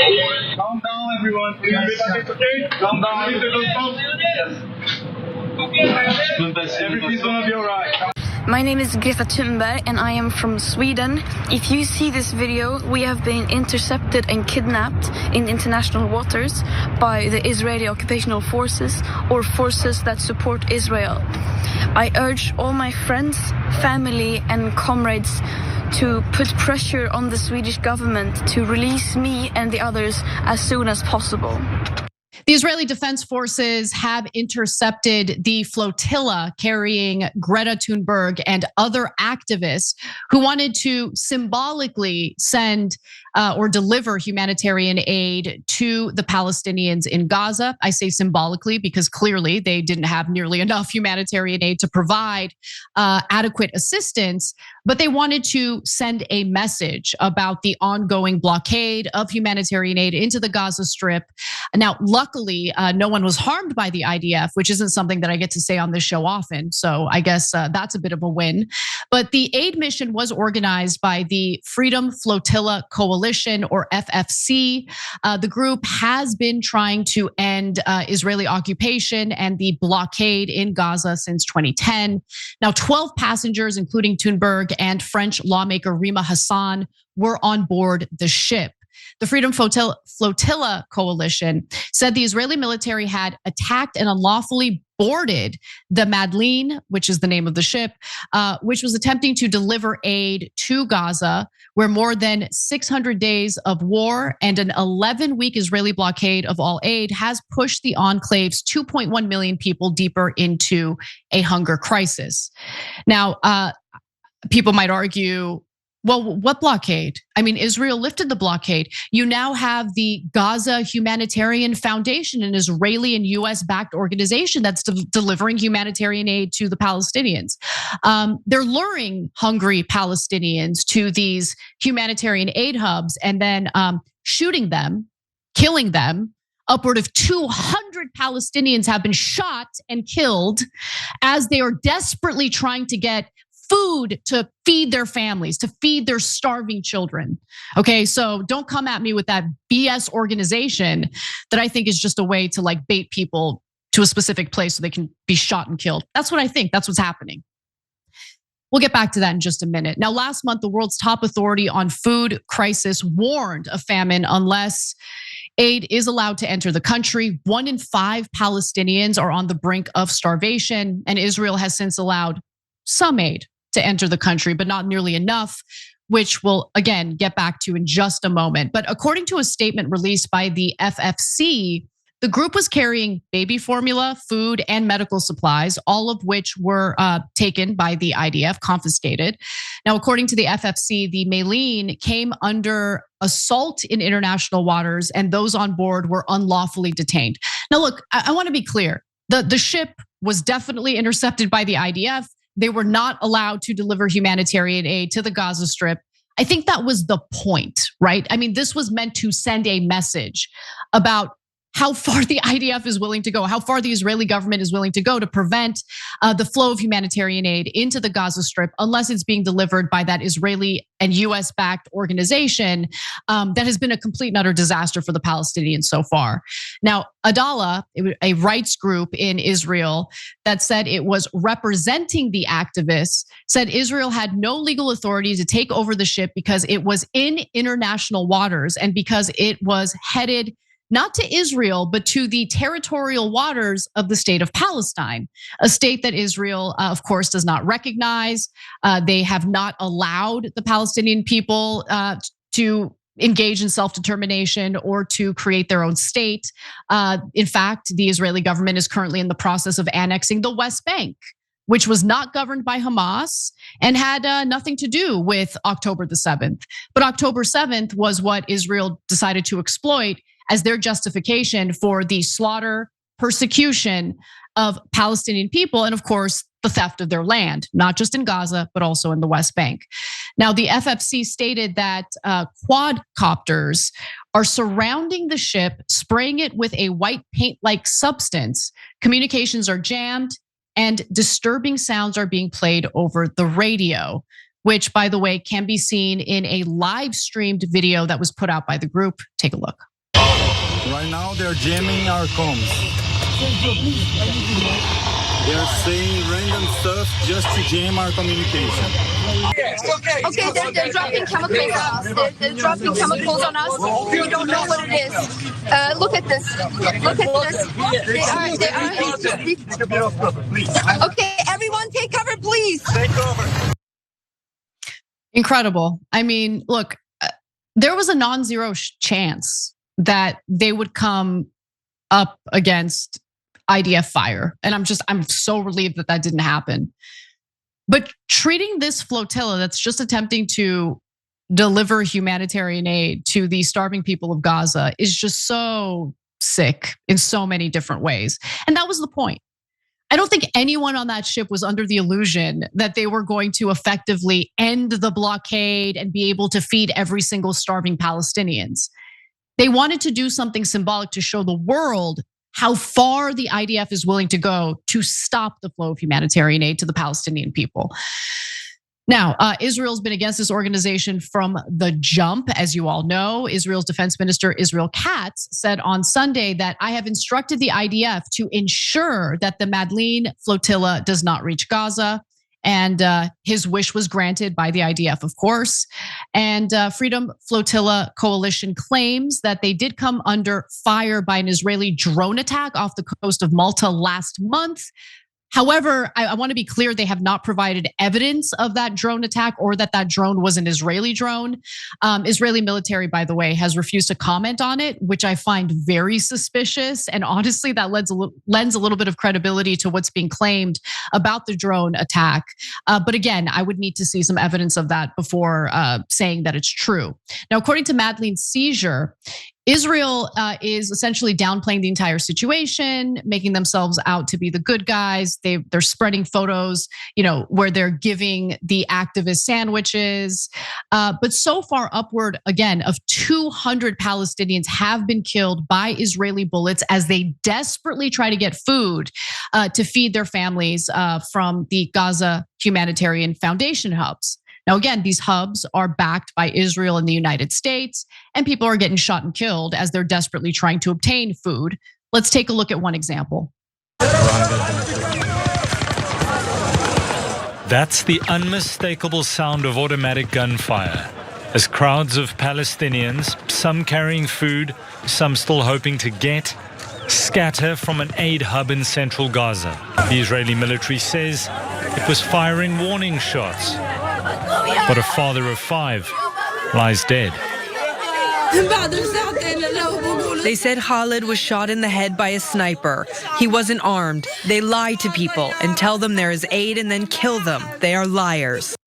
Calm down, everyone. Please. Calm down. Everything's gonna be alright. My name is Greta Thunberg and I am from Sweden. If you see this video, we have been intercepted and kidnapped in international waters by the Israeli occupational forces or forces that support Israel. I urge all my friends, family and comrades to put pressure on the Swedish government to release me and the others as soon as possible. The Israeli Defense Forces have intercepted the flotilla carrying Greta Thunberg and other activists who wanted to symbolically send or deliver humanitarian aid to the Palestinians in Gaza. I say symbolically because clearly they didn't have nearly enough humanitarian aid to provide adequate assistance, but they wanted to send a message about the ongoing blockade of humanitarian aid into the Gaza Strip. Now, luckily, no one was harmed by the IDF, which isn't something that I get to say on this show often. So I guess that's a bit of a win. But the aid mission was organized by the Freedom Flotilla Coalition, or FFC. The group has been trying to end Israeli occupation and the blockade in Gaza since 2010. Now, 12 passengers, including Thunberg and French lawmaker Rima Hassan, were on board the ship. The Freedom Flotilla Coalition said the Israeli military had attacked and unlawfully boarded the Madeleine, which is the name of the ship, which was attempting to deliver aid to Gaza, where more than 600 days of war and an 11-week Israeli blockade of all aid has pushed the enclave's 2.1 million people deeper into a hunger crisis. Now, people might argue, well, what blockade? I mean, Israel lifted the blockade. You now have the Gaza Humanitarian Foundation, an Israeli and US-backed organization that's delivering humanitarian aid to the Palestinians. They're luring hungry Palestinians to these humanitarian aid hubs and then shooting them, killing them. Upward of 200 Palestinians have been shot and killed as they are desperately trying to get food to feed their families, to feed their starving children. Okay, so don't come at me with that BS organization that I think is just a way to like bait people to a specific place so they can be shot and killed. That's what I think, that's what's happening. We'll get back to that in just a minute. Now, last month, the world's top authority on food crisis warned of famine unless aid is allowed to enter the country. 1 in 5 Palestinians are on the brink of starvation, and Israel has since allowed some aid to enter the country, but not nearly enough, which we'll again get back to in just a moment. But according to a statement released by the FFC, the group was carrying baby formula, food, and medical supplies, all of which were taken by the IDF, confiscated. Now, according to the FFC, the Madeleine came under assault in international waters, and those on board were unlawfully detained. Now, look, I want to be clear. The ship was definitely intercepted by the IDF. They were not allowed to deliver humanitarian aid to the Gaza Strip. I think that was the point, right? I mean, this was meant to send a message about how far the IDF is willing to go, how far the Israeli government is willing to go to prevent the flow of humanitarian aid into the Gaza Strip, unless it's being delivered by that Israeli and US-backed organization that has been a complete and utter disaster for the Palestinians so far. Now, Adala, a rights group in Israel that said it was representing the activists, said Israel had no legal authority to take over the ship because it was in international waters and because it was headed not to Israel, but to the territorial waters of the state of Palestine, a state that Israel, of course, does not recognize. They have not allowed the Palestinian people to engage in self-determination or to create their own state. In fact, the Israeli government is currently in the process of annexing the West Bank, which was not governed by Hamas and had nothing to do with October the 7th. But October 7th was what Israel decided to exploit as their justification for the slaughter, persecution of Palestinian people, and of course, the theft of their land, not just in Gaza, but also in the West Bank. Now, the FFC stated that quadcopters are surrounding the ship, spraying it with a white paint-like substance. Communications are jammed, and disturbing sounds are being played over the radio, which, by the way, can be seen in a live streamed video that was put out by the group. Take a look. Right now they're jamming our comms. They're saying random stuff just to jam our communication. Okay, they're dropping chemicals on us. They're dropping chemicals on us. We don't know what it is. Look at this. Look at this. They are. Okay, everyone take cover, please. Take cover. Incredible. I mean, look, there was a non-zero chance that they would come up against IDF fire. And I'm so relieved that didn't happen. But treating this flotilla that's just attempting to deliver humanitarian aid to the starving people of Gaza is just so sick in so many different ways. And that was the point. I don't think anyone on that ship was under the illusion that they were going to effectively end the blockade and be able to feed every single starving Palestinians. They wanted to do something symbolic to show the world how far the IDF is willing to go to stop the flow of humanitarian aid to the Palestinian people. Now, Israel's been against this organization from the jump, as you all know. Israel's Defense Minister Israel Katz said on Sunday that I have instructed the IDF to ensure that the Madleen flotilla does not reach Gaza. And his wish was granted by the IDF, of course. And Freedom Flotilla Coalition claims that they did come under fire by an Israeli drone attack off the coast of Malta last month. However, I want to be clear, they have not provided evidence of that drone attack or that drone was an Israeli drone. Israeli military, by the way, has refused to comment on it, which I find very suspicious. And honestly, that lends a little bit of credibility to what's being claimed about the drone attack. But again, I would need to see some evidence of that before saying that it's true. Now, according to Madleen's seizure, Israel is essentially downplaying the entire situation, making themselves out to be the good guys. They're spreading photos, where they're giving the activist sandwiches. But so far, upward again of 200 Palestinians have been killed by Israeli bullets as they desperately try to get food to feed their families from the Gaza Humanitarian Foundation hubs. Now, again, these hubs are backed by Israel and the United States, and people are getting shot and killed as they're desperately trying to obtain food. Let's take a look at one example. That's the unmistakable sound of automatic gunfire as crowds of Palestinians, some carrying food, some still hoping to get, scatter from an aid hub in central Gaza. The Israeli military says it was firing warning shots. But a father of 5 lies dead. They said Khalid was shot in the head by a sniper. He wasn't armed. They lie to people and tell them there is aid and then kill them. They are liars.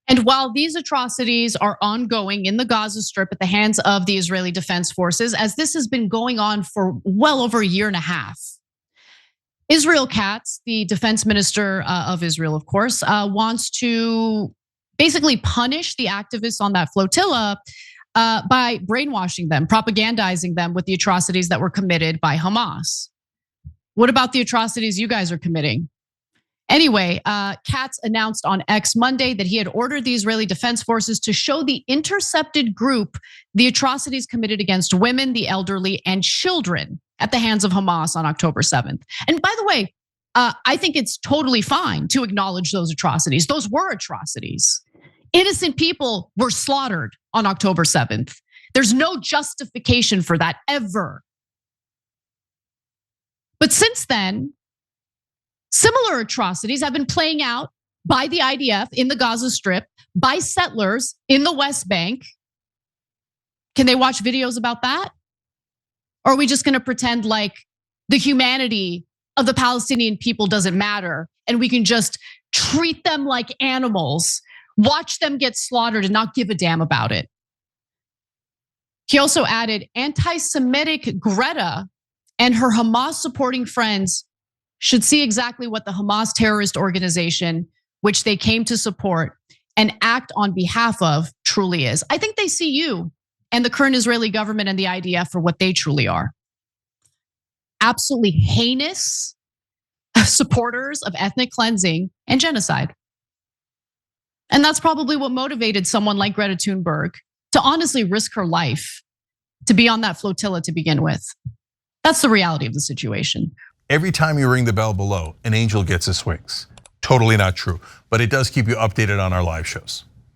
And while these atrocities are ongoing in the Gaza Strip at the hands of the Israeli Defense Forces, as this has been going on for well over a year and a half, Israel Katz, the defense minister of Israel, of course, wants to basically punish the activists on that flotilla by brainwashing them, propagandizing them with the atrocities that were committed by Hamas. What about the atrocities you guys are committing? Anyway, Katz announced on X Monday that he had ordered the Israeli Defense Forces to show the intercepted group the atrocities committed against women, the elderly, and children at the hands of Hamas on October 7th. And by the way, I think it's totally fine to acknowledge those atrocities. Those were atrocities. Innocent people were slaughtered on October 7th. There's no justification for that ever. But since then, similar atrocities have been playing out by the IDF in the Gaza Strip, by settlers in the West Bank. Can they watch videos about that? Or are we just gonna pretend like the humanity of the Palestinian people doesn't matter and we can just treat them like animals, watch them get slaughtered and not give a damn about it? He also added, anti-Semitic Greta and her Hamas supporting friends should see exactly what the Hamas terrorist organization, which they came to support and act on behalf of, truly is. I think they see you and the current Israeli government and the IDF for what they truly are. Absolutely heinous supporters of ethnic cleansing and genocide. And that's probably what motivated someone like Greta Thunberg to honestly risk her life to be on that flotilla to begin with. That's the reality of the situation. Every time you ring the bell below, an angel gets his wings. Totally not true, but it does keep you updated on our live shows.